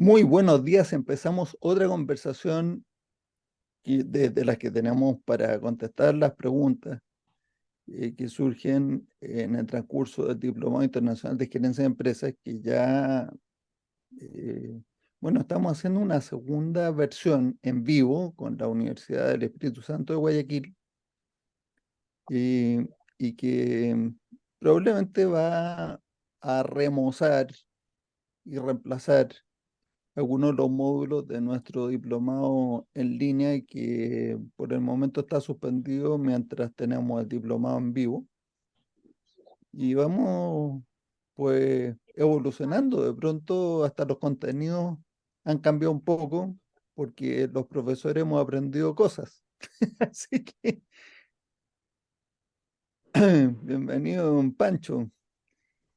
Muy buenos días. Empezamos otra conversación de las que tenemos para contestar las preguntas que surgen en el transcurso del Diplomado Internacional de Gerencia de Empresas, que ya, eh, bueno, estamos haciendo una segunda versión en vivo con la Universidad del Espíritu Santo de Guayaquil, y que probablemente va a remozar y reemplazar algunos de los módulos de nuestro diplomado en línea y que por el momento está suspendido mientras tenemos el diplomado en vivo. Y vamos pues evolucionando. De pronto hasta los contenidos han cambiado un poco porque los profesores hemos aprendido cosas. Así que bienvenido, don Pancho.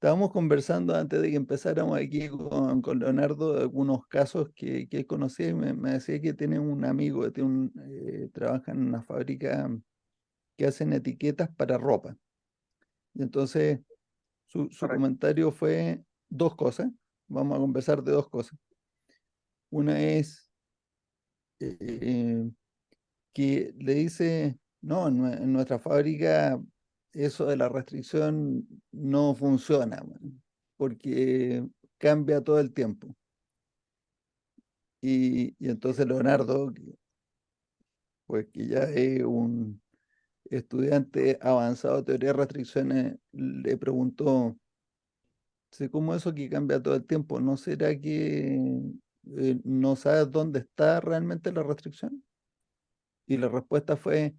Estábamos conversando antes de que empezáramos aquí con Leonardo de algunos casos que él conocía y me decía que tiene un amigo que trabaja en una fábrica que hacen etiquetas para ropa. Y entonces su Correcto. comentario fue dos cosas. Vamos a conversar de dos cosas. Una es eh, que le dice, no, en nuestra fábrica eso de la restricción no funciona, man, porque cambia todo el tiempo. Y entonces Leonardo, pues que ya es un estudiante avanzado de teoría de restricciones, le preguntó, "Sí, ¿cómo eso que cambia todo el tiempo? ¿No será que no sabes dónde está realmente la restricción?" Y la respuesta fue,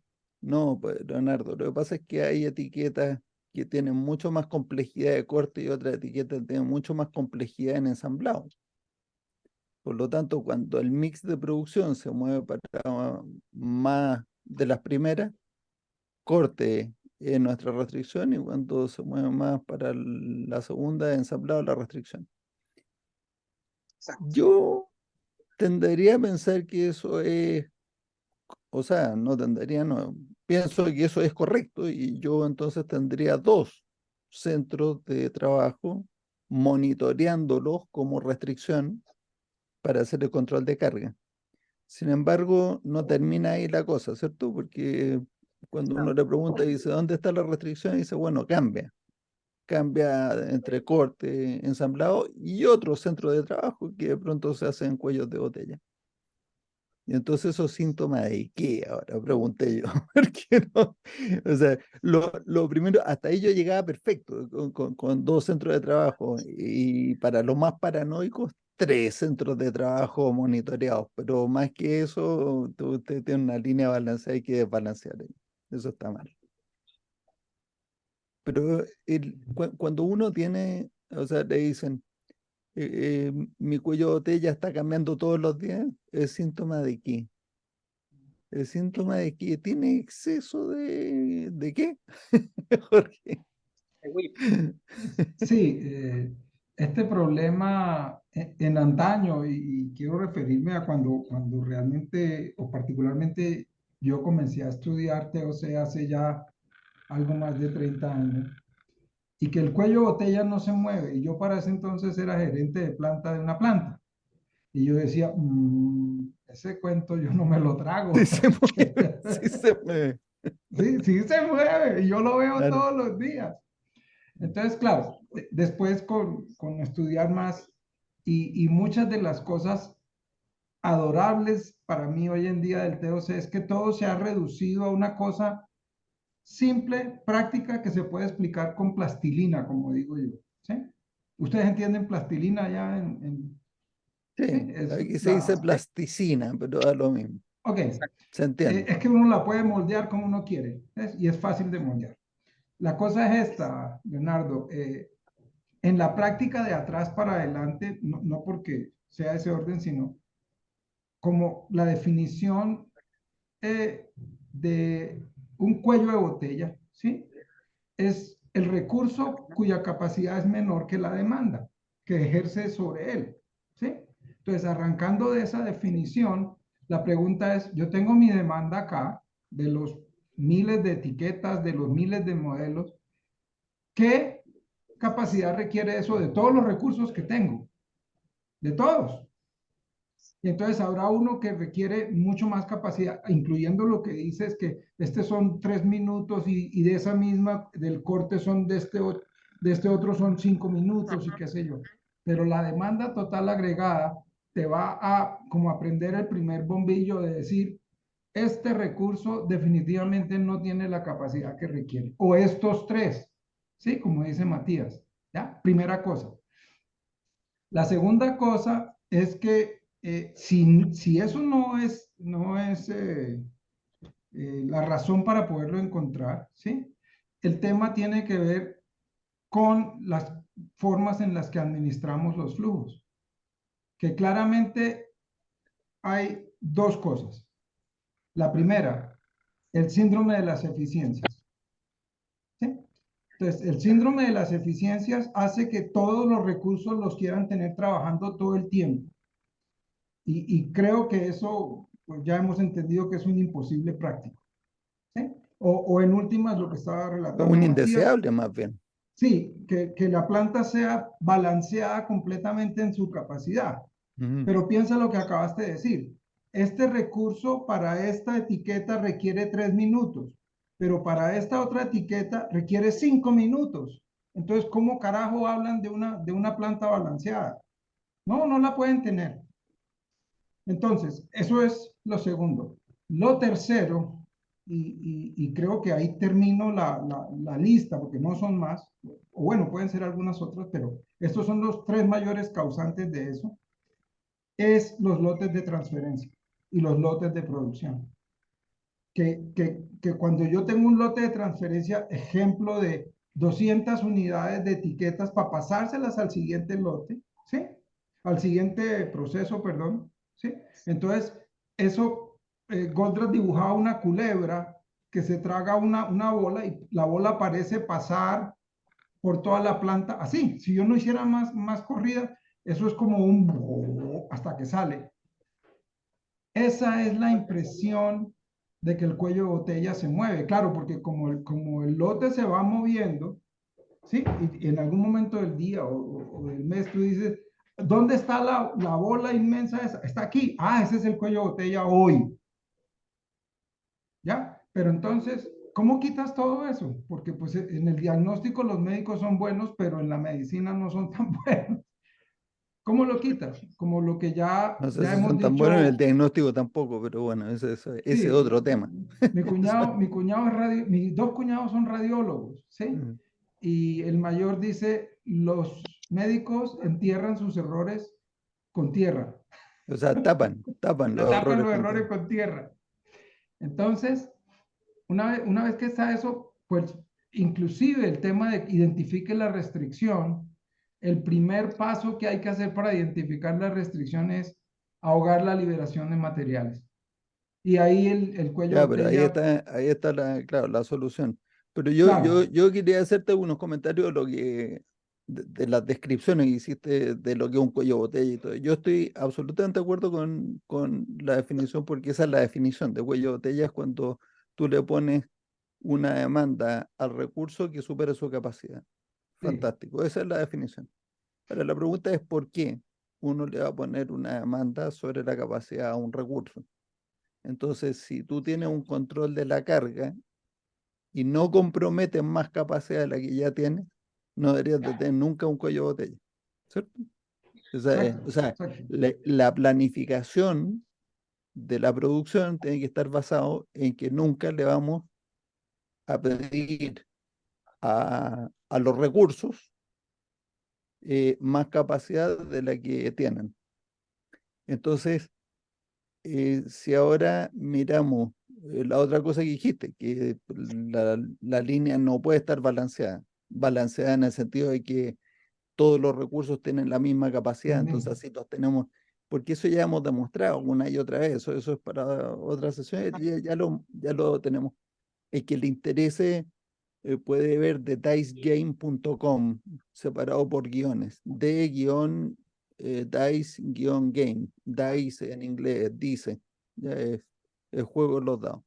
no, pues Leonardo, lo que pasa es que hay etiquetas que tienen mucho más complejidad de corte y otras etiquetas tienen mucho más complejidad en ensamblado. Por lo tanto, cuando el mix de producción se mueve para más de las primeras, corte es nuestra restricción, y cuando se mueve más para la segunda, ensamblado, la restricción. Exacto. Yo tendería a pensar que eso es, o sea, no tendería, no, pienso que eso es correcto, y yo entonces tendría dos centros de trabajo monitoreándolos como restricción para hacer el control de carga. Sin embargo, no termina ahí la cosa, ¿cierto? Porque cuando uno le pregunta y dice, ¿dónde está la restricción? Dice, bueno, cambia entre corte, ensamblado y otro centro de trabajo que de pronto se hacen cuellos de botella. Y entonces esos síntomas de qué ahora, pregunté yo, porque no, o sea, lo primero, hasta ahí yo llegaba perfecto, con dos centros de trabajo, y para los más paranoicos, tres centros de trabajo monitoreados, pero más que eso, usted tiene una línea balanceada, hay que desbalancear ahí. Eso está mal. Pero cuando uno tiene, o sea, le dicen, mi cuello de botella está cambiando todos los días, ¿es síntoma de qué? El síntoma de que tiene exceso ¿de qué? Jorge. Sí, este problema en antaño, y quiero referirme a cuando realmente, o particularmente, yo comencé a estudiar TOC hace ya algo más de 30 años, y que el cuello de botella no se mueve. Y yo para ese entonces era gerente de planta de una planta. Y yo decía, ese cuento yo no me lo Sí trago. se mueve, sí se mueve. Sí, sí se mueve, y yo lo veo Claro. todos los días. Entonces, claro, después con estudiar más y muchas de las cosas adorables para mí hoy en día del TOC es que todo se ha reducido a una cosa simple, práctica, que se puede explicar con plastilina, como digo yo. ¿Sí? ¿Ustedes entienden plastilina ya sí, Sí, es aquí se dice la... plasticina, pero da lo mismo. Ok, Se entiende. es que uno la puede moldear como uno quiere, ¿ves? Y es fácil de moldear. La cosa es esta, Leonardo. En la práctica de atrás para adelante, no porque sea ese orden, sino como la definición de un cuello de botella, ¿sí? Es el recurso cuya capacidad es menor que la demanda que ejerce sobre él, ¿sí? Entonces, arrancando de esa definición, la pregunta es, yo tengo mi demanda acá de los miles de etiquetas, de los miles de modelos, ¿qué capacidad requiere eso de todos los recursos que tengo? De todos. Y entonces habrá uno que requiere mucho más capacidad, incluyendo lo que dices que este son 3 minutos y de esa misma, del corte son de este otro son 5 minutos y qué sé yo. Pero la demanda total agregada te va a como aprender el primer bombillo de decir, este recurso definitivamente no tiene la capacidad que requiere. O estos tres, ¿sí? Como dice Matías, ¿ya? Primera cosa. La segunda cosa es que si eso no es la razón para poderlo encontrar, ¿sí? El tema tiene que ver con las formas en las que administramos los flujos, que claramente hay dos cosas. La primera, el síndrome de las eficiencias, ¿sí? Entonces, el síndrome de las eficiencias hace que todos los recursos los quieran tener trabajando todo el tiempo. Y creo que eso, pues ya hemos entendido que es un imposible práctico, ¿sí? O en últimas, lo que estaba relatando Un Matías, indeseable más bien. sí, que la planta sea balanceada completamente en su capacidad. Ujú. Pero piensa lo que acabaste de decir. Este recurso para esta etiqueta requiere 3 minutos, pero para esta otra etiqueta requiere 5 minutos. Entonces, ¿cómo carajo hablan de una planta balanceada? No, no la pueden tener. Entonces, eso es lo segundo. Lo tercero, y creo que ahí termino la lista, porque no son más, o bueno, pueden ser algunas otras, pero estos son los tres mayores causantes de eso, es los lotes de transferencia y los lotes de producción. Que cuando yo tengo un lote de transferencia, ejemplo de 200 unidades de etiquetas para pasárselas al siguiente lote, ¿sí? Al siguiente proceso, perdón, ¿sí? Entonces, eso, Goldratt dibujaba una culebra que se traga una bola y la bola parece pasar por toda la planta así. Si yo no hiciera más corrida, eso es como un hasta que sale. Esa es la impresión de que el cuello de botella se mueve, claro, porque como el lote se va moviendo, ¿sí? Y en algún momento del día o del mes tú dices, ¿dónde está la bola inmensa esa? Está aquí. Ah, ese es el cuello de botella hoy, ¿ya? Pero entonces, ¿cómo quitas todo eso? Porque pues en el diagnóstico los médicos son buenos, pero en la medicina no son tan buenos. ¿Cómo lo quitas? Como lo que ya, No sé ya si hemos son tan buenos en el dicho. diagnóstico tampoco, pero bueno, ese es Sí, otro tema. mi cuñado mis dos cuñados son radiólogos, ¿sí? Mm. Y el mayor dice, los médicos entierran sus errores con tierra, O sea, tapan los tapan errores los con errores tiempo. con tierra. Entonces, una vez que está eso, pues inclusive el tema de identifique la restricción, el primer paso que hay que hacer para identificar la restricción es ahogar la liberación de materiales. Y ahí el cuello de Ya, pero botella, ahí está claro, la solución. Pero claro, yo quería hacerte unos comentarios de las descripciones que hiciste de lo que es un cuello de botella y todo. Yo estoy absolutamente de acuerdo con la definición, porque esa es la definición de cuello de botella, es cuando tú le pones una demanda al recurso que supera su capacidad. sí. Fantástico, esa es la definición. Ahora la pregunta es por qué uno le va a poner una demanda sobre la capacidad a un recurso. Entonces, si tú tienes un control de la carga y no comprometes más capacidad de la que ya tienes, no deberías de tener nunca un cuello de botella, ¿cierto? Exacto, O sea, exacto. la planificación de la producción tiene que estar basado en que nunca le vamos a pedir a los recursos más capacidad de la que tienen. Entonces, si ahora miramos la otra cosa que dijiste, que la línea no puede estar balanceada en el sentido de que todos los recursos tienen la misma Lo capacidad, entonces mismo. así los tenemos, porque eso ya hemos demostrado una y otra vez, eso es para otra sesión, ya lo tenemos. El que le interese puede ver de dicegame.com separado por guiones, de guión dice game, dice en inglés, dice, ya es el juego de los dados.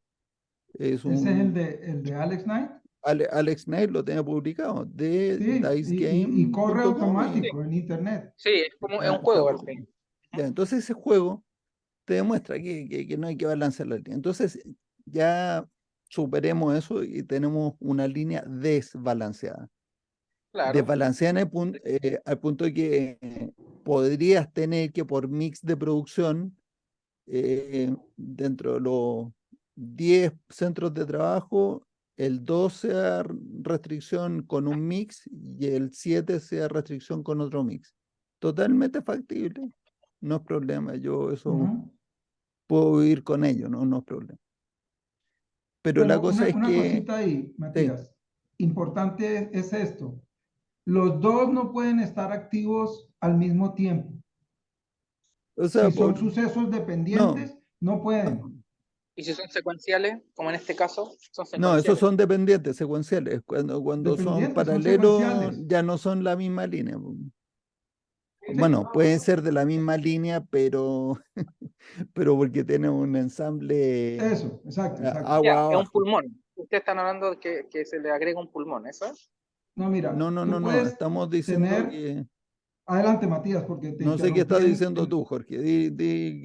Es Ese es el un, de Alex Knight. Alex Knight lo tiene publicado de Sí, y corre dicegame.com Sí, automático en internet. sí, es como es un ya, juego al fin. ya, entonces ese juego te demuestra que no hay que balancear la línea. Entonces, ya superemos eso y tenemos una línea desbalanceada. Claro, Desbalanceada al punto de que podrías tener que por mix de producción, dentro de los 10 centros de trabajo, el 2 sea restricción con un mix y el 7 sea restricción con otro mix. Totalmente factible, no es problema. Yo eso Ujú. puedo vivir con ello, no, no es problema. Pero la Bueno, cosa es una que, cosita ahí, sí, Matías. Importante es esto. Los dos no pueden estar activos al mismo tiempo. o Si sea, son sucesos no, dependientes, no pueden. no, y si son secuenciales, como en este caso, son no, esos secuenciales. son dependientes, secuenciales. Cuando son Dependientes, son paralelos, secuenciales. ya no son la misma línea. ¿Sí? Bueno, pueden ser de la misma línea, pero, pero porque tienen un ensamble Eso, exacto, exacto. Ya, agua es un abajo. pulmón. Ustedes están hablando de que se le agrega un pulmón, ¿eso es? No, No, mira, no, no, tú no. puedes Estamos diciendo tener, que, adelante, Matías, porque te no sé qué interrumpí estás diciendo tú, Jorge. Di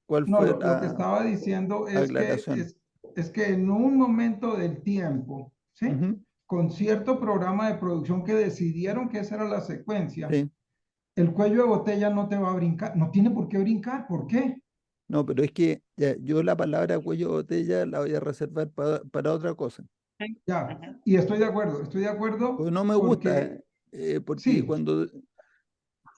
cuál no, fue lo que la estaba diciendo aclaración. es que en un momento del tiempo, ¿sí? Ujú, Con cierto programa de producción que decidieron que esa era la secuencia, sí. el cuello de botella no te va a brincar, no tiene por qué brincar, ¿por qué? No, pero es que ya, yo la palabra cuello de botella la voy a reservar para otra cosa. Sí. Ya, Ujú. y estoy de acuerdo Pues no me gusta, porque porque sí, cuando,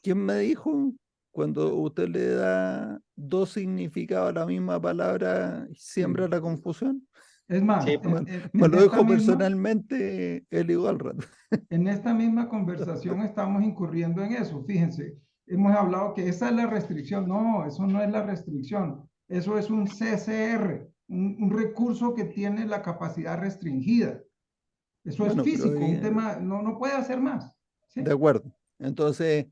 ¿quién me dijo? Cuando usted le da dos significados a la misma palabra, siembra sí. la confusión. Es más, Sí, pues. Me lo dijo personalmente el igual rato. en esta misma conversación estamos incurriendo en eso. Fíjense, hemos hablado que esa es la restricción. No, eso no es la restricción. Eso es un CCR, un recurso que tiene la capacidad restringida. Eso es Bueno, pero físico, un tema, no, no puede hacer más. de ¿Sí? acuerdo. Entonces,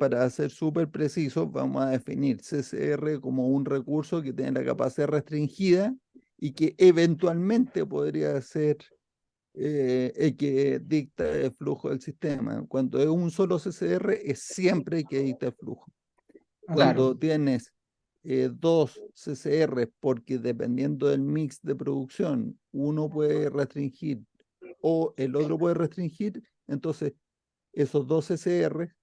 para ser súper precisos, vamos a definir CCR como un recurso que tiene la capacidad restringida y que eventualmente podría ser el que dicta el flujo del sistema. Cuando es un solo CCR, es siempre el que dicta el flujo. Así Claro, es. Cuando tienes dos CCR, porque dependiendo del mix de producción, uno puede restringir o el otro puede restringir, entonces esos dos CCR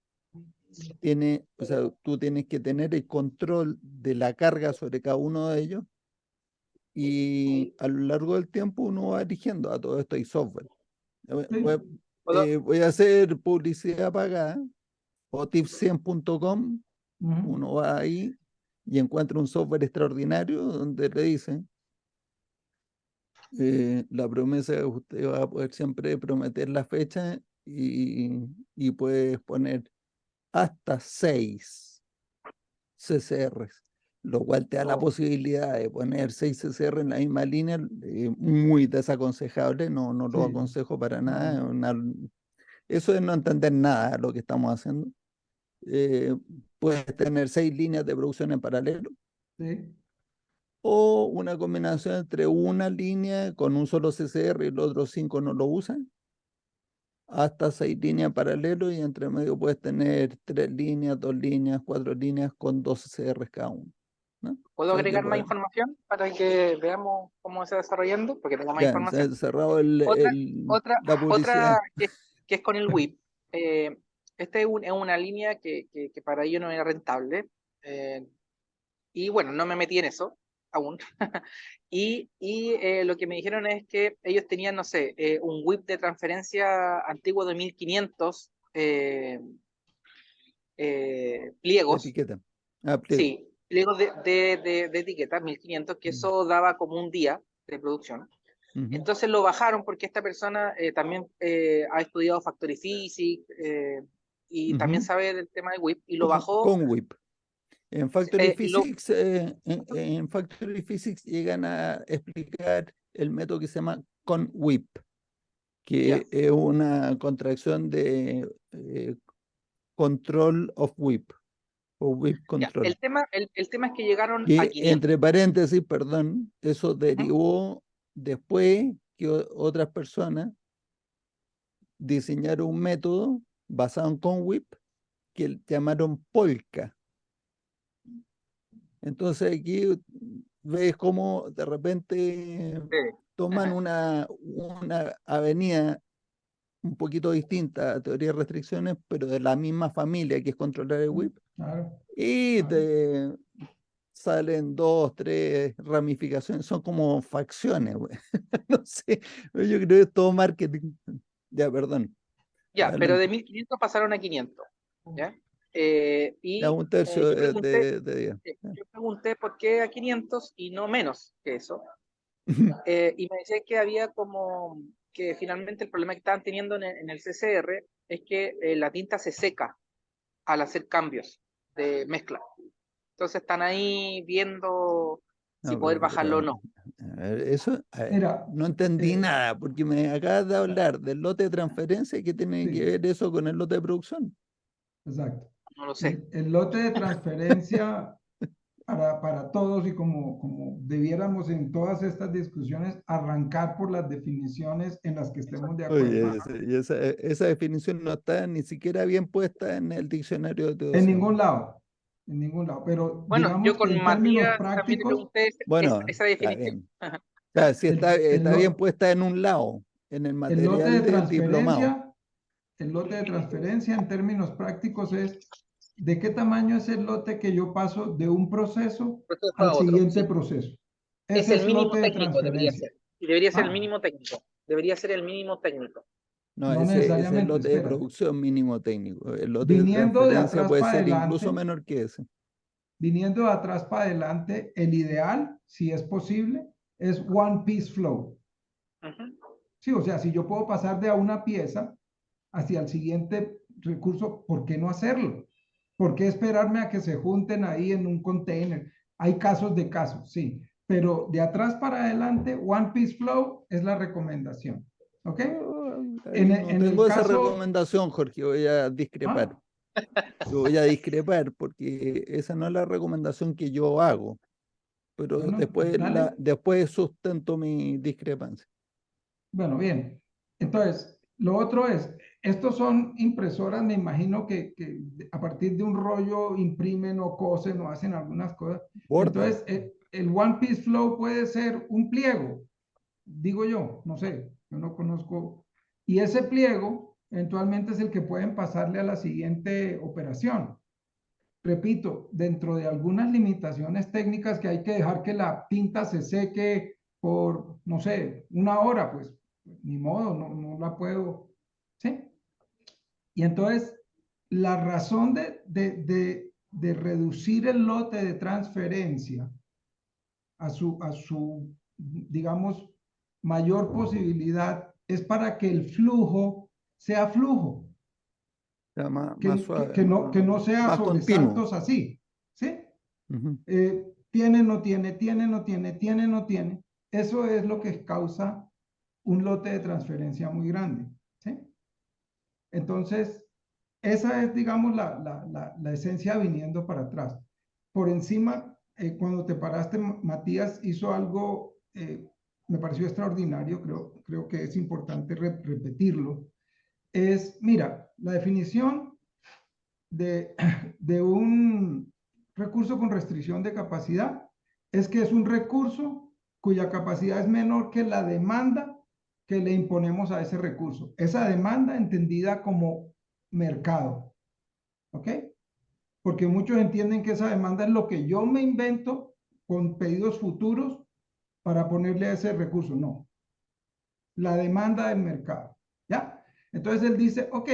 o sea, tú tienes que tener el control de la carga sobre cada uno de ellos y a lo largo del tiempo uno va eligiendo. A todo esto hay software. Sí. Voy a hacer publicidad pagada o tips100.com. Ujú. Uno va ahí y encuentra un software extraordinario donde le dicen la promesa que usted va a poder siempre prometer la fecha y puedes poner hasta 6 CCRs, lo cual te da la oh, posibilidad de poner 6 CCR en la misma línea, muy desaconsejable, no, no lo Sí. aconsejo para nada. No. Eso es no entender nada de lo que estamos haciendo. Eh, Puedes tener 6 líneas de producción en paralelo Sí. o una combinación entre una línea con un solo CCR y los otros 5 no lo usan, hasta 6 líneas en paralelo y entre medio puedes tener 3 líneas, 2 líneas, 4 líneas con 2 CCRs cada uno, ¿no? ¿puedo O sea que agregar más información para que veamos cómo se va desarrollando? Porque tengo más ya se información. ha cerrado Otra, otra, la otra publicidad. que es con el WIP. Esta es una línea que para ello no era rentable. eh, y bueno, no me metí en eso aún. Lo que me dijeron es que ellos tenían, no sé, un WIP de transferencia antiguo de 1500 pliegos. Etiqueta. Ah, pliego. Sí, pliegos de etiquetas, 1500, que Mm. eso daba como un día de producción. Ujú, Entonces lo bajaron porque esta persona también ha estudiado Factory Physics y también ujú. sabe del tema de WIP y lo bajó. Con WIP. En Factory Lo, Physics, en Factory Physics llegan a explicar el método que se llama con WIP, ya, que es una contracción de Control of WIP o WIP ya. Control. El tema es que llegaron a Que 500. entre paréntesis, perdón, eso Ujú. derivó después que otras personas diseñaron un método basado en con WIP que llamaron Polka. Entonces aquí ves cómo de repente Sí. toman Ajá. una avenida un poquito distinta a teoría de restricciones, pero de la misma familia que es controlar el WIP, Claro, y claro. te salen dos, tres ramificaciones, son como facciones, güey. No sé, yo creo que es todo marketing. Ya, perdón, Ya, pero de adelante. 1500 pasaron a 500. ¿Ya? Ya Y un tercio yo pregunté, de día. yo pregunté por qué a 500 y no menos que eso. Y me decían que había como que finalmente el problema que estaban teniendo en el CCR es que la tinta se seca al hacer cambios de mezcla. Entonces están ahí viendo si No, poder bajarlo o pero, no. a ver, eso, a ver, Mira, no entendí eh, nada, porque me acabas de hablar del lote de transferencia y qué tiene que sí, ver eso con el lote de producción. exacto. No lo sé. El lote de transferencia para todos y como debiéramos en todas estas discusiones arrancar por las definiciones en las que estemos de acuerdo. Oye, y esa definición no está ni siquiera bien puesta en el diccionario de En Teodosio. ningún lado, en ningún lado. Pero Bueno, yo digamos que con en términos Matías también le prácticos, pregunté Bueno, esa está definición. bien. O sea, si está, el, está bien lo- puesta en un lado, en el el lote de material del diplomado. transferencia, el lote de transferencia en términos prácticos es de qué tamaño es el lote que yo paso de un proceso Proceso a al otro, siguiente sí. proceso. Es Ese el es mínimo lote de técnico, debería transferencia. ser. Y debería ser el Ah, mínimo técnico. Debería ser el mínimo técnico. No, no ese es el necesariamente, lote de espérate. producción mínimo técnico. El lote de Viniendo de transferencia atrás puede para ser incluso adelante, menor que ese. viniendo de atrás para adelante, el ideal, si es posible, es one piece flow. Ujú. Sí, o sea, si yo puedo pasar de a una pieza hacia el siguiente recurso, ¿por qué no hacerlo? ¿Por qué esperarme a que se junten ahí en un container? Hay casos de casos, sí, pero de atrás para adelante, One Piece Flow es la recomendación. ¿Ok? Oh, En, ahí no en el tengo esa caso, recomendación, Jorge, voy a discrepar. ¿ah? Yo voy a discrepar porque esa no es la recomendación que yo hago, pero Bueno, después, dale. después sustento mi discrepancia. Bueno, bien. Entonces, lo otro es, estos son impresoras, me imagino que a partir de un rollo imprimen o cosen o hacen algunas cosas. Bordan. Entonces, el One Piece Flow puede ser un pliego, digo yo, no sé, yo no conozco. Y ese pliego eventualmente es el que pueden pasarle a la siguiente operación. Repito, dentro de algunas limitaciones técnicas que hay que dejar que la tinta se seque por, no sé, una hora, pues ni modo, no la puedo, ¿sí? Y entonces, la razón de reducir el lote de transferencia digamos, mayor posibilidad es para que el flujo sea flujo, Sea más suave, que no sea más continuo. sobresaltos así, ¿sí? Ujú. Tiene, no tiene, tiene, no tiene, tiene, no tiene. Eso es lo que causa un lote de transferencia muy grande, ¿sí? Entonces, esa es, digamos, la esencia viniendo para atrás. Por encima, cuando te paraste, Matías hizo algo, me pareció extraordinario, creo que es importante repetirlo. Es, mira, la definición de, de un recurso con restricción de capacidad es que es un recurso cuya capacidad es menor que la demanda que le imponemos a ese recurso. Esa demanda entendida como mercado, ¿ok? Porque muchos entienden que esa demanda es lo que yo me invento con pedidos futuros para ponerle a ese recurso. No, la demanda del mercado, ¿ya? Entonces él dice, ok,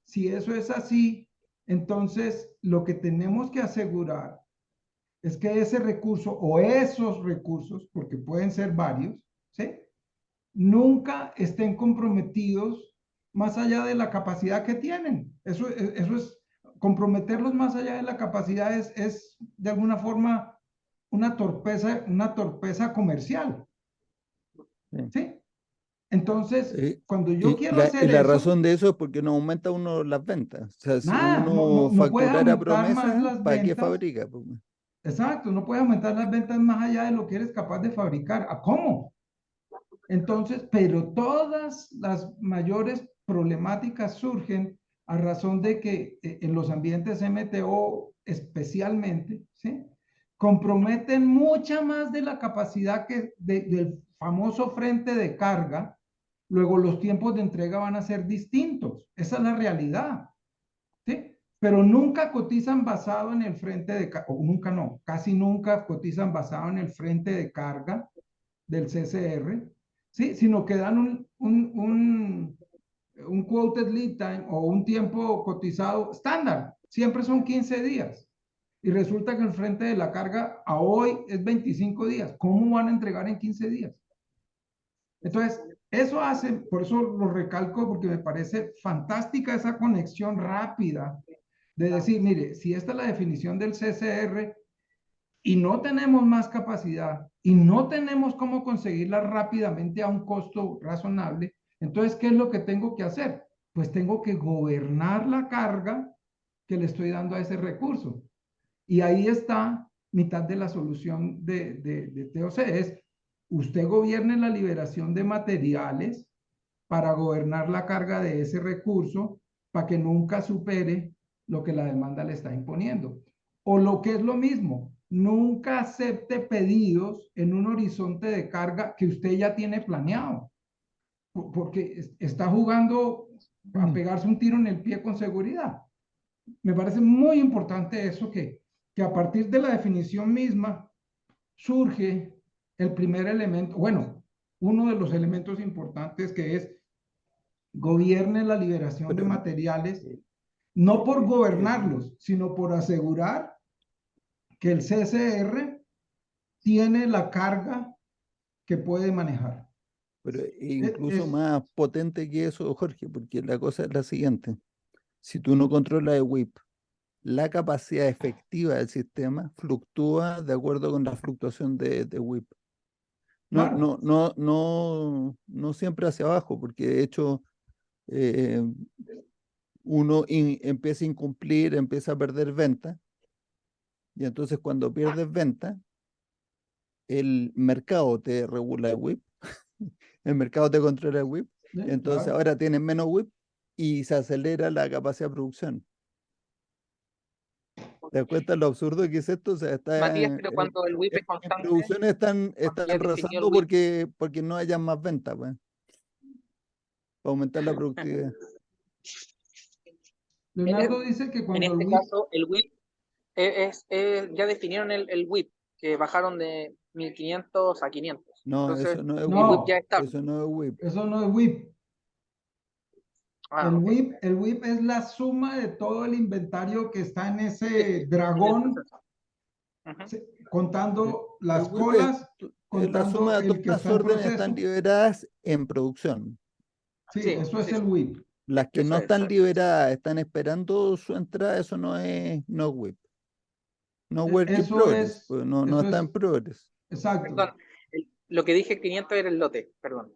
si eso es así, entonces lo que tenemos que asegurar es que ese recurso o esos recursos, porque pueden ser varios, ¿sí? Nunca estén comprometidos más allá de la capacidad que tienen. Eso es, comprometerlos más allá de la capacidad es de alguna forma una torpeza comercial, Sí. ¿sí? Entonces, Eh, cuando yo quiero y hacer la eso, razón de eso es porque no aumenta uno las ventas. O sea, si nada, uno no puedes facturara aumentar más promesa, las ¿para qué ventas. fabrica? Pues, Exacto, no puedes aumentar las ventas más allá de lo que eres capaz de fabricar. ¿A cómo? Entonces, pero todas las mayores problemáticas surgen a razón de que en los ambientes MTO especialmente, ¿sí? comprometen mucha más de la capacidad del famoso frente de carga, luego los tiempos de entrega van a ser distintos. Esa es la realidad, ¿sí? Pero nunca cotizan basado en el frente de carga, o nunca no, casi nunca cotizan basado en el frente de carga del CCR, ¿sí? Sino que dan un quoted lead time o un tiempo cotizado estándar. Siempre son 15 días. Y resulta que el frente de la carga a hoy es 25 días. ¿Cómo van a entregar en 15 días? Entonces, eso hace, por eso lo recalco, porque me parece fantástica esa conexión rápida de decir, mire, si esta es la definición del CCR y no tenemos más capacidad y no tenemos cómo conseguirla rápidamente a un costo razonable, entonces, ¿qué es lo que tengo que hacer? Pues tengo que gobernar la carga que le estoy dando a ese recurso. Y ahí está mitad de la solución de TOC, es usted gobierne la liberación de materiales para gobernar la carga de ese recurso para que nunca supere lo que la demanda le está imponiendo. O lo que es lo mismo, nunca acepte pedidos en un horizonte de carga que usted ya tiene planeado, porque está jugando a pegarse un tiro en el pie con seguridad. Me parece muy importante eso que a partir de la definición misma surge el primer elemento, bueno, uno de los elementos importantes que es gobierne la liberación de Pero materiales, no por eh, gobernarlos, sino por asegurar que el CCR tiene la carga que puede manejar. pero incluso Es, más potente que eso, Jorge, porque la cosa es la siguiente. Si tú no controlas el WIP, la capacidad efectiva del sistema fluctúa de acuerdo con la fluctuación de WIP. claro, No siempre hacia abajo, porque de hecho eh, empieza a incumplir, empieza a perder venta, y entonces cuando pierdes venta, el mercado te regula el WIP, el mercado te controla el WIP, y entonces claro. ahora tienes menos WIP y se acelera la capacidad de producción. ¿Te das cuenta lo absurdo que es esto? O sea, Matías, pero cuando el WIP es en constante, producción están cuando ya definió el arrasando WIP, porque no haya más venta, pues, para aumentar la productividad. Leonardo dice que en cuando el este WIP, caso el WIP ya definieron el WIP, que bajaron de 1500 a 500. No, Entonces, eso no es el WIP, WIP ya no, está. eso no es WIP. eso no es WIP. Ah, ok. El WIP es la suma de todo el inventario que está en Sí, ese sí, en el dragón, proceso. Ujú. contando El las WIP colas, es la suma contando de el todas que las está en órdenes que están proceso. liberadas en producción. Sí, Sí, eso es sí, el sí. WIP. Las que Eso no es, eso están es. liberadas, están esperando su entrada, eso no es WIP. No work in progress, pues no Eso está en es, progress. exacto. Perdón, lo que dije 500 era el lote, perdón.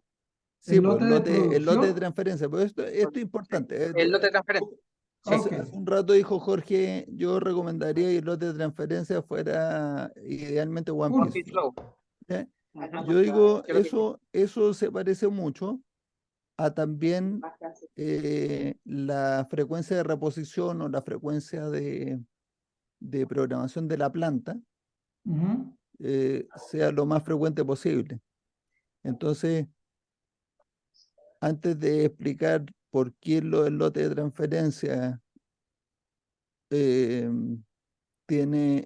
Sí, El pues lote de el lote de producción. transferencia, pues esto es Sí, importante. el lote de transferencia. Sí, Ok, Hace un rato dijo Jorge, yo recomendaría que el lote de transferencia fuera idealmente One One Piece uno. Piece Flow. Flow. ¿Ya? Yo Ujú. digo, Que lo que dije. eso se parece mucho a también la frecuencia de reposición o la frecuencia de programación de la planta Ujú, sea lo más frecuente posible. Entonces, antes de explicar por qué lo del lote de transferencia eh,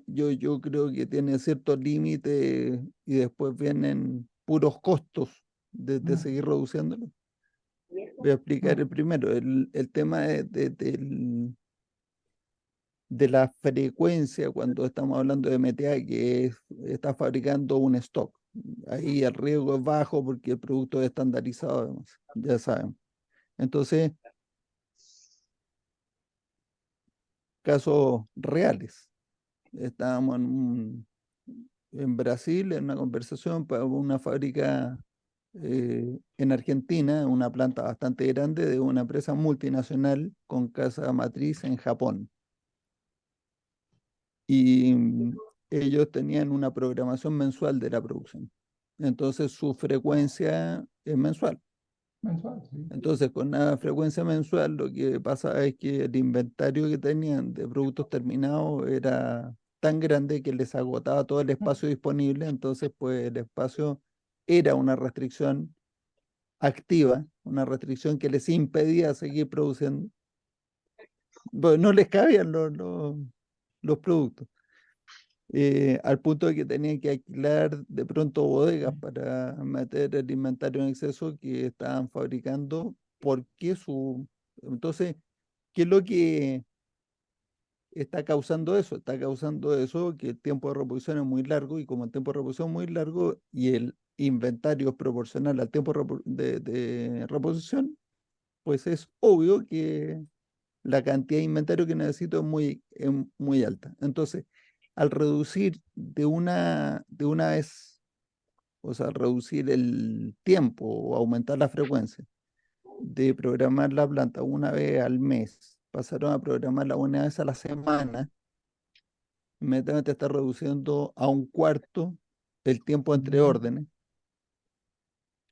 yo creo que tiene ciertos límites y después vienen puros costos de ujú, seguir reduciéndolo. Voy a explicar el ujú, primero, el tema de la frecuencia cuando estamos hablando de MTA, está fabricando un stock. Ahí el riesgo es bajo porque el producto es estandarizado, además, ya saben. Entonces, casos reales. Estábamos en Brasil en una conversación para una fábrica en Argentina, una planta bastante grande de una empresa multinacional con casa matriz en Japón. Y ellos tenían una programación mensual de la producción. Entonces su frecuencia es mensual. mensual, sí. Entonces con una frecuencia mensual lo que pasa es que el inventario que tenían de productos terminados era tan grande que les agotaba todo el espacio disponible, entonces pues el espacio era una restricción activa, una restricción que les impedía seguir produciendo. Bueno, no les cabían los productos, al punto de que tenían que alquilar de pronto bodegas para meter el inventario en exceso que estaban fabricando, porque su... Entonces, ¿qué es lo que está causando eso? Está causando eso que el tiempo de reposición es muy largo, y como el tiempo de reposición es muy largo y el inventario es proporcional al tiempo de reposición, pues es obvio que la cantidad de inventario que necesito es muy alta. Entonces, al reducir de una vez, o sea, al reducir el tiempo o aumentar la frecuencia de programar la planta una vez al mes, pasaron a programarla una vez a la semana, inmediatamente está reduciendo a un cuarto el tiempo entre Ujú, órdenes,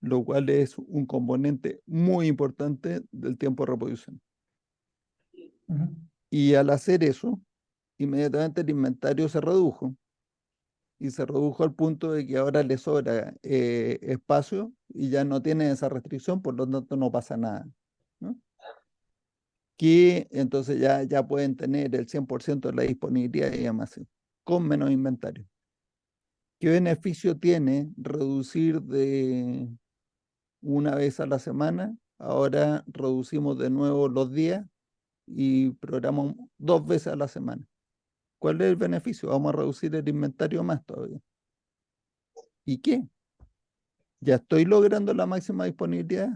lo cual es un componente muy importante del tiempo de reposición. ujú, Y al hacer eso, inmediatamente el inventario se redujo, y se redujo al punto de que ahora le sobra espacio y ya no tiene esa restricción, por lo tanto no pasa nada, ¿no? Que entonces ya pueden tener el 100% de la disponibilidad de almacén con menos inventario. ¿Qué beneficio tiene reducir de una vez a la semana? Ahora reducimos de nuevo los días y programamos 2 veces a la semana. ¿Cuál es el beneficio? Vamos a reducir el inventario más todavía. ¿Y qué? Ya estoy logrando la máxima disponibilidad,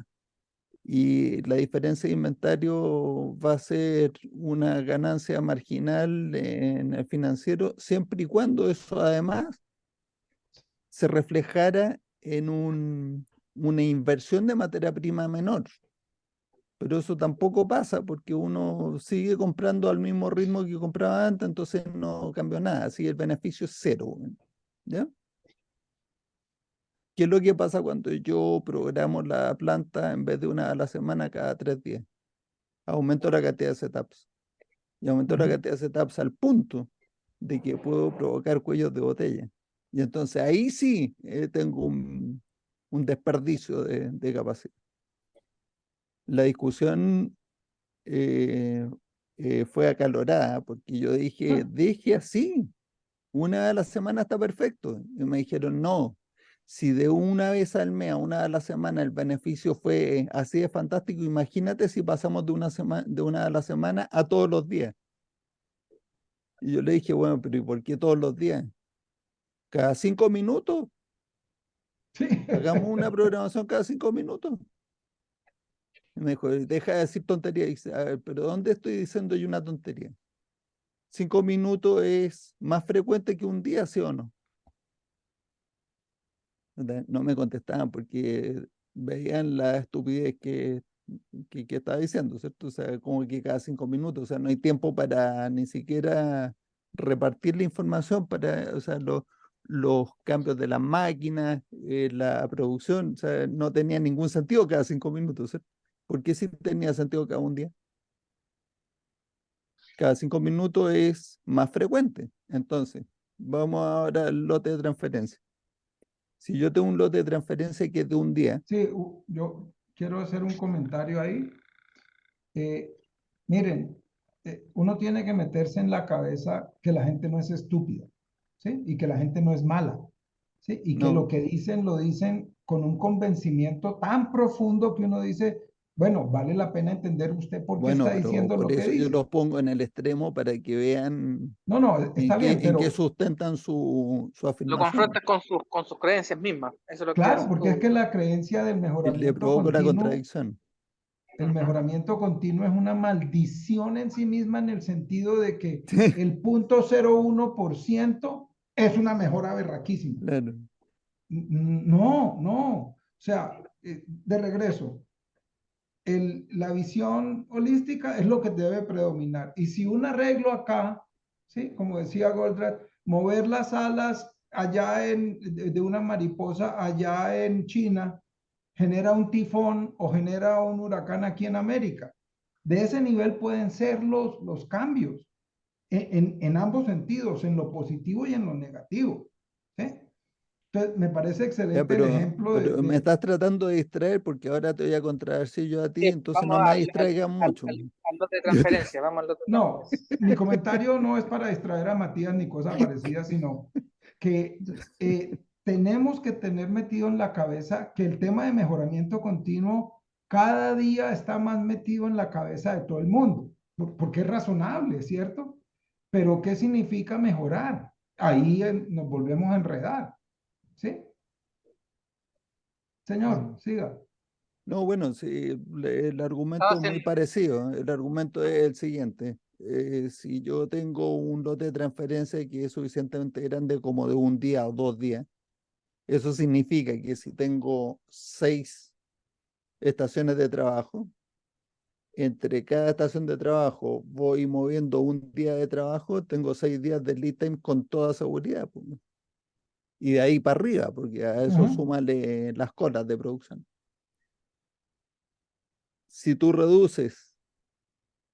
y la diferencia de inventario va a ser una ganancia marginal en el financiero, siempre y cuando eso además se reflejara en una inversión de materia prima menor. Pero eso tampoco pasa porque uno sigue comprando al mismo ritmo que compraba antes, entonces no cambió nada, así el beneficio es cero. ¿Ya? ¿Qué es lo que pasa cuando yo programo la planta en vez de una a la semana, cada 3 días? Aumento la cantidad de setups. Y aumento la ujú. cantidad de setups al punto de que puedo provocar cuellos de botella. Y entonces ahí sí tengo un desperdicio de capacidad. La discusión eh, fue acalorada porque yo dije, deje así, una vez a la semana está perfecto. Y me dijeron, no, si de una vez al mes a una vez a la semana el beneficio fue así de fantástico, imagínate si pasamos de una vez a la semana a todos los días. Y yo le dije, bueno, pero ¿y por qué todos los días? Cada 5 minutos, Sí. hagamos una programación cada 5 minutos. Y me dijo, deja de decir tonterías. Y dice, a ver, pero ¿dónde estoy diciendo yo una tontería? 5 minutos es más frecuente que un día, ¿sí o no? ¿Verdad? No me contestaban porque veían la estupidez que estaba diciendo, ¿cierto? O sea, como que cada 5 minutos, o sea, no hay tiempo para ni siquiera repartir la información para, o sea, los cambios de las máquinas, la producción, o sea, no tenía ningún sentido cada 5 minutos, ¿cierto? ¿Por qué sí tenía sentido cada un día? Cada 5 minutos es más frecuente. Entonces, vamos ahora al lote de transferencia. Si yo tengo un lote de transferencia que es de un día, Sí, yo quiero hacer un comentario ahí. Eh, Miren, uno tiene que meterse en la cabeza que la gente no es estúpida, ¿sí? Y que la gente no es mala, ¿sí? Y que lo no. que dicen lo dicen con un convencimiento tan profundo que uno dice, bueno, vale la pena entender usted por qué Bueno, está pero diciendo por lo que eso yo dice. los pongo en el extremo para que vean No, no, está bien, en qué pero sustentan su Lo afirmación. confrontas con sus creencias mismas. Eso es lo que claro, haces porque es tú. que la creencia del Y le mejoramiento provoco la continuo. contradicción. El mejoramiento continuo es una maldición en sí misma en el sentido de que el 0,01% es una mejora berraquísima. Claro. No, no. O sea, de regreso, la visión holística es lo que debe predominar. Y si un arreglo acá, ¿sí? Como decía Goldratt, mover las alas de una mariposa allá en China genera un tifón o genera un huracán aquí en América. De ese nivel pueden ser los cambios. en ambos sentidos, en lo positivo y en lo negativo. ¿Sí? Entonces, me parece Ya, excelente el ejemplo pero me estás tratando de distraer porque ahora te voy a contradecir yo a ti, entonces Vamos no me distraigas mucho. al lote de Yo te- transferencia, vamos al lote de No, transferencia. mi comentario no es para distraer a Matías ni cosa parecida, sino que tenemos que tener metido en la cabeza que el tema de mejoramiento continuo cada día está más metido en la cabeza de todo el mundo, porque es razonable, ¿cierto? Pero ¿qué significa mejorar? Ahí nos volvemos a enredar, ¿sí? Señor, Mm. siga. No, bueno, sí, el No, argumento es sí, muy parecido. El argumento es el siguiente. Si yo tengo un lote de transferencia que es suficientemente grande como de un día o 2 días, eso significa que si tengo 6 estaciones de trabajo, entre cada estación de trabajo voy moviendo un día de trabajo, tengo 6 días de lead time con toda seguridad, pues. Y de ahí para arriba, porque a eso Ujú, súmale las colas de producción. Si tú reduces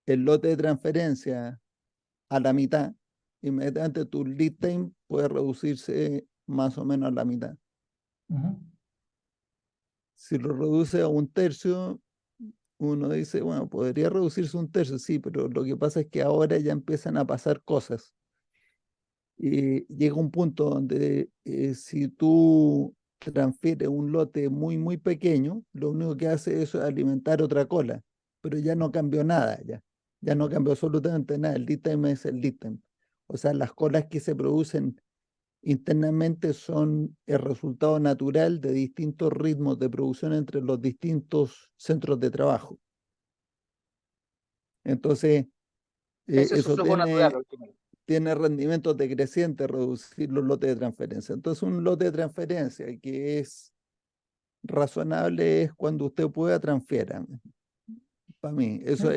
el lote de transferencia a la mitad, inmediatamente tu lead time puede reducirse más o menos a la mitad. ujú, Si lo reduce a un tercio, uno dice, bueno, podría reducirse un tercio, sí, pero lo que pasa es que ahora ya empiezan a pasar cosas. Y llega un punto donde si tú transfieres un lote muy, muy pequeño, lo único que hace eso es alimentar otra cola, pero ya no cambió nada, ya no cambió absolutamente nada. El lead time es el lead time. O sea, las colas que se producen internamente son el resultado natural de distintos ritmos de producción entre los distintos centros de trabajo. Entonces, ese es su eso flujo natural tiene, al final. tiene rendimientos decrecientes reducir los lotes de transferencia. Entonces, un lote de transferencia que es razonable es cuando usted pueda transfierar. Para mí, sí,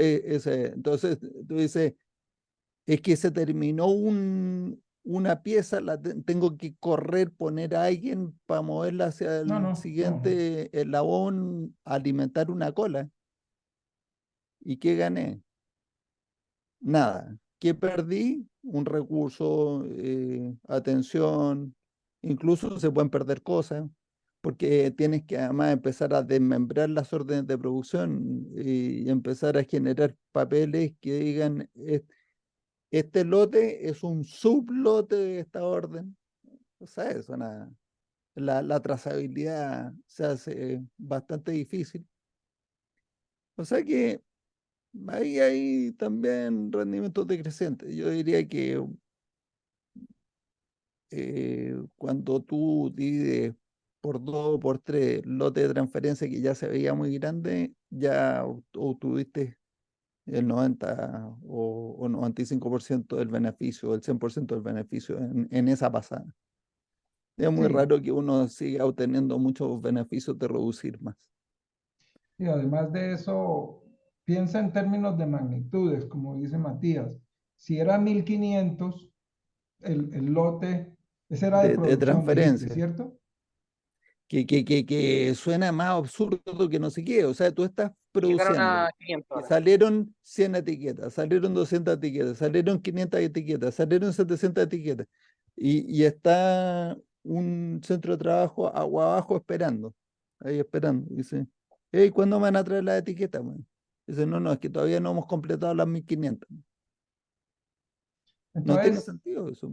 entonces tú dices, es que se terminó una pieza, tengo que correr, poner a alguien para moverla hacia no, el no, no. siguiente eslabón, alimentar una cola. ¿Y qué gané? Nada. ¿Qué perdí? Un recurso, atención, incluso se pueden perder cosas, porque tienes que además empezar a desmembrar las órdenes de producción y empezar a generar papeles que digan, este lote es un sublote de esta orden". O sea, la trazabilidad se hace bastante difícil. O sea que ahí hay también rendimientos decrecientes. Yo diría que cuando tú divides por 2 o por 3 lote de transferencia que ya se veía muy grande, ya obtuviste el 90 o 95% del beneficio, el 100% del beneficio en esa pasada. Es muy Sí, raro que uno siga obteniendo muchos beneficios de reducir más. y además de eso, piensa en términos de magnitudes, como dice Matías. Si era 1500 el lote, ese era de De producción, dijiste, transferencia. ¿cierto? Que suena más absurdo que no sé qué. O sea, tú estás Llegaron produciendo a 500 y ahora. salieron 100 etiquetas, salieron 200 etiquetas, salieron 500 etiquetas, salieron 700 etiquetas. Y está un centro de trabajo agua abajo esperando, ahí esperando. Dice, hey, ¿cuándo me van a traer las etiquetas, man? Dice, no, no, es que todavía no hemos completado las 1500. No tiene Entonces, sentido eso.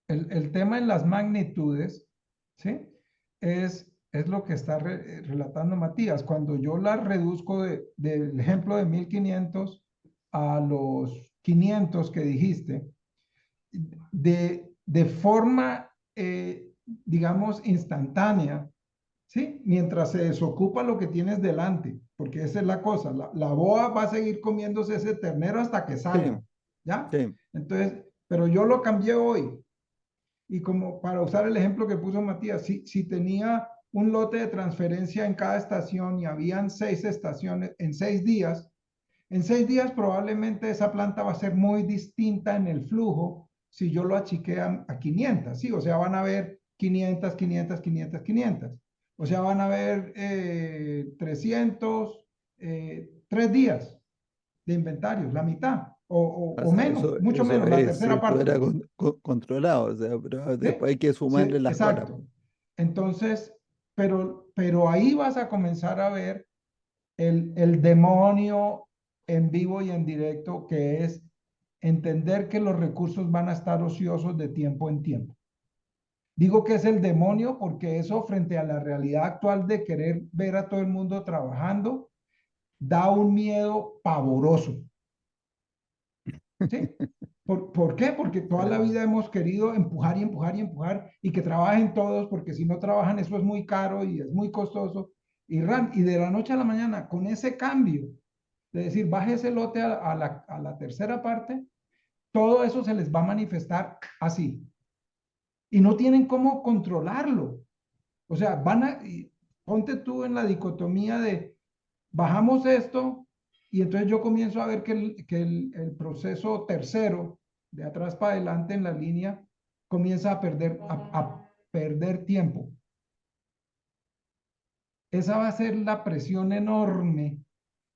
el tema en las magnitudes, ¿sí? Es lo que está relatando Matías. Cuando yo la reduzco del ejemplo de 1500 a los 500 que dijiste, de forma, digamos, instantánea, ¿sí? Mientras se desocupa lo que tienes delante, porque esa es la cosa, la boa va a seguir comiéndose ese ternero hasta que Sí, salga, ¿ya? sí. Entonces, pero yo lo cambié hoy, y como para usar el ejemplo que puso Matías, si tenía un lote de transferencia en cada estación y habían 6 estaciones en 6 días, en 6 días probablemente esa planta va a ser muy distinta en el flujo si yo lo achiqué a 500, ¿sí? O sea, van a haber 500, 500, 500, 500. O sea, van a haber 300, 3 días de inventarios, la mitad. O o sea, menos, mucho eso menos, la es si tercera parte. estuviera controlado, o sea, pero ¿Sí? después hay que Sí, sumarle las horas. exacto. Entonces, pero ahí vas a comenzar a ver el demonio en vivo y en directo, que es entender que los recursos van a estar ociosos de tiempo en tiempo. Digo que es el demonio porque eso frente a la realidad actual de querer ver a todo el mundo trabajando, da un miedo pavoroso. ¿Sí? ¿Por qué? Porque toda la vida hemos querido empujar y empujar y empujar y que trabajen todos, porque si no trabajan eso es muy caro y es muy costoso. Y de la noche a la mañana, con ese cambio, de decir, baje ese lote a la tercera parte, todo eso se les va a manifestar así. Y no tienen cómo controlarlo. O sea, ponte tú en la dicotomía de bajamos esto y entonces yo comienzo a ver el proceso tercero, de atrás para adelante en la línea, comienza a perder tiempo. Esa va a ser la presión enorme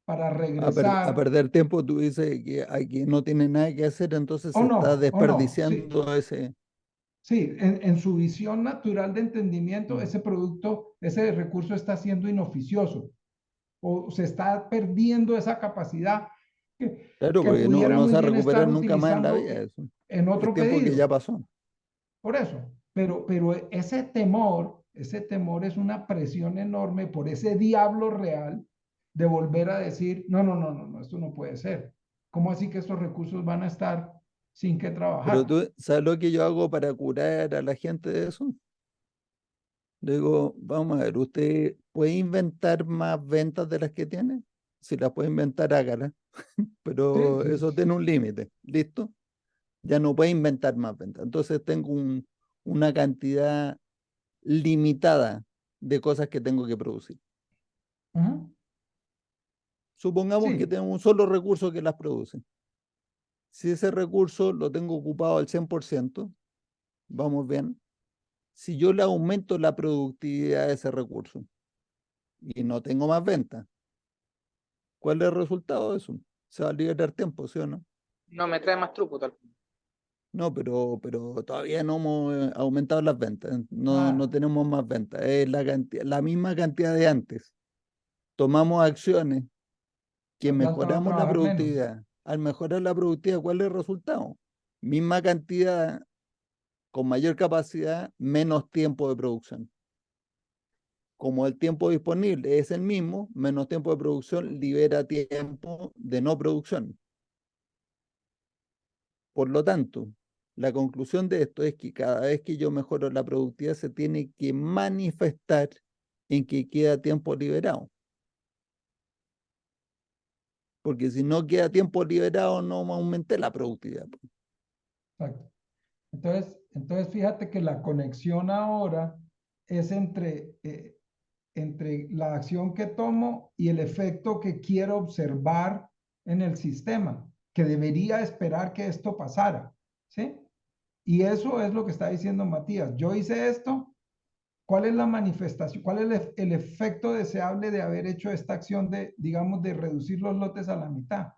para A regresar, perder tiempo, tú dices que aquí no tiene nada que hacer, entonces se está o no, sí, desperdiciando ese. sí, en su visión natural de entendimiento, Mm. ese producto, ese recurso está siendo inoficioso o se está perdiendo esa capacidad Claro, que porque no, pudiera no muy se va a bien estar recuperar nunca más en la utilizando vida eso. en Es otro tiempo que ya pedido. pasó. Por eso, pero ese temor es una presión enorme por ese diablo real de volver a decir, no, no, no, no, no, esto no puede ser. ¿Cómo así que estos recursos van a estar sin que Pero trabajar? tú, ¿sabes lo que yo hago para curar a la gente de eso? Le digo, vamos a ver, ¿usted puede inventar más ventas de las que tiene? Si las puede inventar, hágala. Sí, Pero sí, eso tiene un límite. ¿Listo? Ya no puede inventar más ventas. Entonces tengo una cantidad limitada de cosas que tengo que producir. uh-huh. Supongamos que Sí, tengo un solo recurso que las produce. Si ese recurso lo tengo ocupado al 100%, vamos bien. Si yo le aumento la productividad de ese recurso y no tengo más ventas, ¿cuál es el resultado de eso? Se va a liberar tiempo, ¿sí o no? No me trae más truco, tal. No, pero todavía no hemos aumentado las ventas, no, no ah, tenemos más ventas, es la misma cantidad de antes. Tomamos acciones que las han a mejoramos la trabajar menos. productividad. Al mejorar la productividad, ¿cuál es el resultado? Misma cantidad, con mayor capacidad, menos tiempo de producción. Como el tiempo disponible es el mismo, menos tiempo de producción libera tiempo de no producción. Por lo tanto, la conclusión de esto es que cada vez que yo mejoro la productividad se tiene que manifestar en que queda tiempo liberado. Porque si no queda tiempo liberado, no me aumenté la productividad. Exacto. Entonces fíjate que la conexión ahora es entre la acción que tomo y el efecto que quiero observar en el sistema, que debería esperar que esto pasara, ¿sí? Y eso es lo que está diciendo Matías. Yo hice esto, ¿cuál es la manifestación? ¿Cuál es el efecto deseable de haber hecho esta acción de, digamos, de reducir los lotes a la mitad?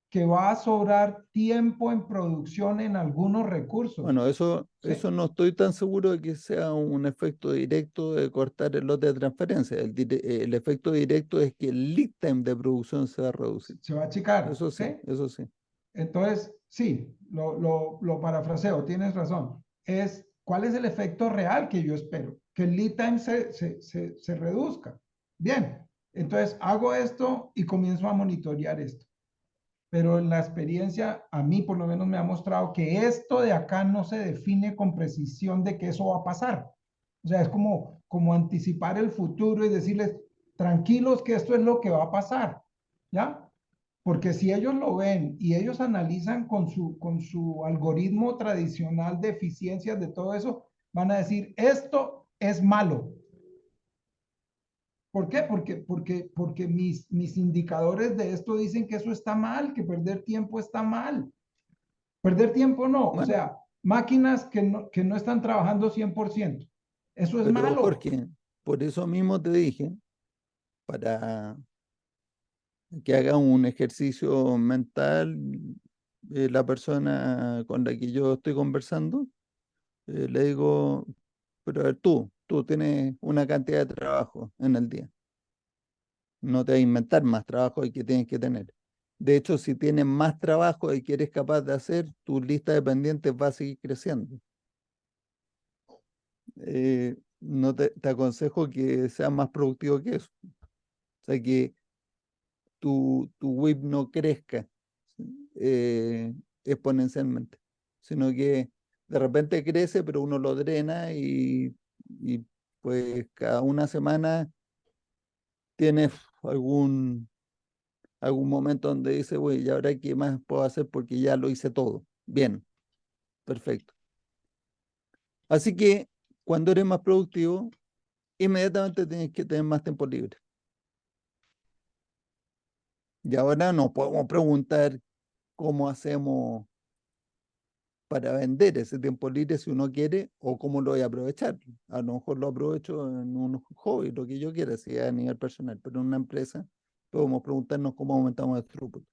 Que va a sobrar tiempo en producción en algunos recursos, Bueno, eso ¿sí? no estoy tan seguro de que sea un efecto directo de cortar el lote de transferencia. El efecto directo es que el lead time de producción se va a reducir. Se va a achicar, Eso ¿sí? sí, eso sí. Entonces, sí, lo parafraseo, tienes razón. ¿Cuál es el efecto real que yo espero? Que el lead time se reduzca. Bien, entonces hago esto y comienzo a monitorear esto. Pero en la experiencia, a mí por lo menos me ha mostrado que esto de acá no se define con precisión de que eso va a pasar. O sea, es como anticipar el futuro y decirles, tranquilos que esto es lo que va a pasar, ¿ya? Porque si ellos lo ven y ellos analizan con su algoritmo tradicional de eficiencias de todo eso, van a decir, esto es malo. ¿Por qué? Porque mis indicadores de esto dicen que eso está mal, que perder tiempo está mal. Perder tiempo no, o Bueno, sea, máquinas que no están trabajando 100%. Eso es pero malo. Jorge, por eso mismo te dije, para que haga un ejercicio mental la persona con la que yo estoy conversando, le digo, pero a ver, tú tienes una cantidad de trabajo en el día. No te vas a inventar más trabajo que tienes que tener. De hecho, si tienes más trabajo y que eres capaz de hacer, tu lista de pendientes va a seguir creciendo. No te aconsejo que seas más productivo que eso. O sea, que tu WIP no crezca exponencialmente, sino que de repente crece, pero uno lo drena y pues cada una semana tienes algún momento donde dice, güey, ¿y ahora qué más puedo hacer? Porque ya lo hice todo. Bien, perfecto. Así que cuando eres más productivo, inmediatamente tienes que tener más tiempo libre. Y ahora nos podemos preguntar cómo hacemos para vender ese tiempo libre si uno quiere o cómo lo voy a aprovechar. A lo mejor lo aprovecho en un hobby, lo que yo quiera, si es a nivel personal, pero en una empresa podemos preguntarnos cómo aumentamos el throughput.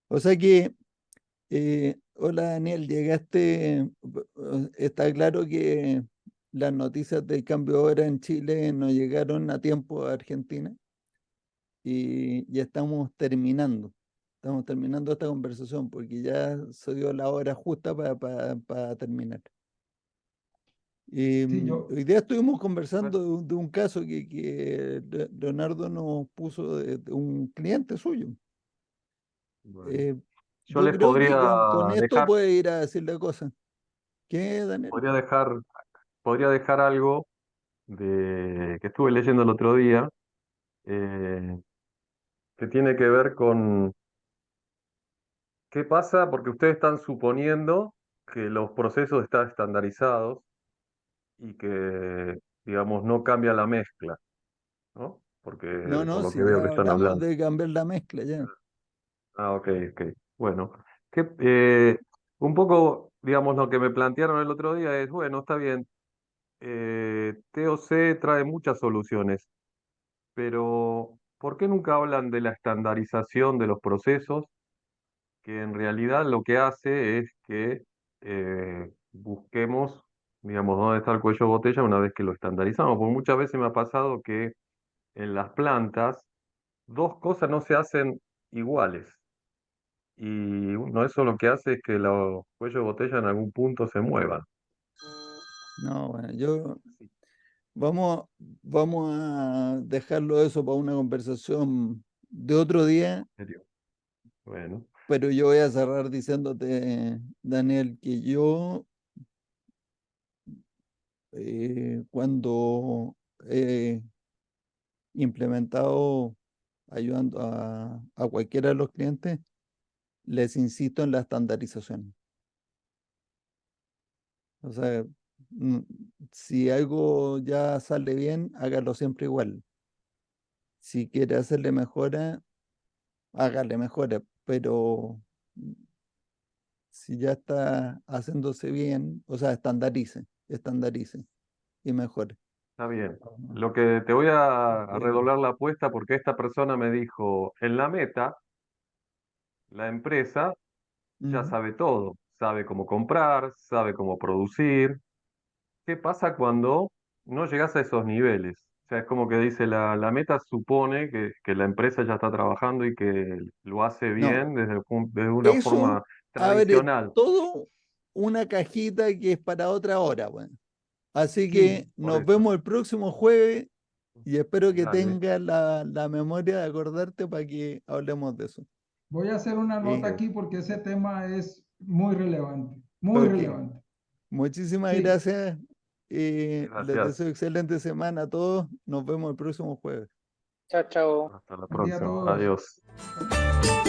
O sea que, hola Daniel, llegaste, está claro que las noticias del cambio de hora en Chile no llegaron a tiempo a Argentina y ya estamos terminando. Estamos terminando esta conversación porque ya se dio la hora justa para terminar. Sí, yo, Hoy día estuvimos Bueno, conversando de un caso que Leonardo nos puso de un cliente suyo. bueno. Eh, Yo yo les creo que con esto dejar, puede ir a decirle cosas. ¿Qué, Daniel? podría dejar, podría dejar algo que estuve leyendo el otro día, eh, que tiene que ver con qué pasa, porque ustedes están suponiendo que los procesos están estandarizados y que, digamos, no cambia la mezcla, ¿no? No, Porque por no, lo que si veo ya que están hablamos hablando. de cambiar la mezcla ya. Ah, ok, ok. Bueno, que, un poco, digamos, lo que me plantearon el otro día es, bueno, está bien, TOC trae muchas soluciones, pero ¿por qué nunca hablan de la estandarización de los procesos? Que en realidad lo que hace es que busquemos, digamos, dónde está el cuello de botella una vez que lo estandarizamos, porque muchas veces me ha pasado que en las plantas dos cosas no se hacen iguales. Y no, eso lo que hace es que los cuellos de botella en algún punto se muevan. No, bueno, yo Sí, vamos, vamos a dejarlo eso para una conversación de otro día, en serio. Bueno, pero yo voy a cerrar diciéndote, Daniel, que yo cuando he implementado ayudando a cualquiera de los clientes, les insisto en la estandarización. O sea, mm, si algo ya sale bien, hágalo siempre igual. Si quiere hacerle mejora, hágale mejora, pero si ya está haciéndose bien, o sea, estandarice y mejore. está bien. ¿No? Lo que te voy a Eh, redoblar la apuesta porque esta persona me dijo, en la meta, la empresa ya ujú. sabe todo, sabe cómo comprar, sabe cómo producir. ¿Qué pasa cuando no llegas a esos niveles? O sea, es como que dice, la meta supone que la empresa ya está trabajando y que lo hace No, bien desde una eso forma abre tradicional. todo una cajita que es para otra hora, bueno. Así sí, que Por nos eso, vemos el próximo jueves y espero que dale. tengas la memoria de acordarte para que hablemos de eso. voy a hacer una nota Eh, aquí porque ese tema es muy relevante, muy ok, relevante. muchísimas Sí, gracias. Les deseo Gracias. excelente semana a todos. Nos vemos el próximo jueves. Chao, chao. Hasta la buen día a próxima. todos. Adiós. Chao, chao.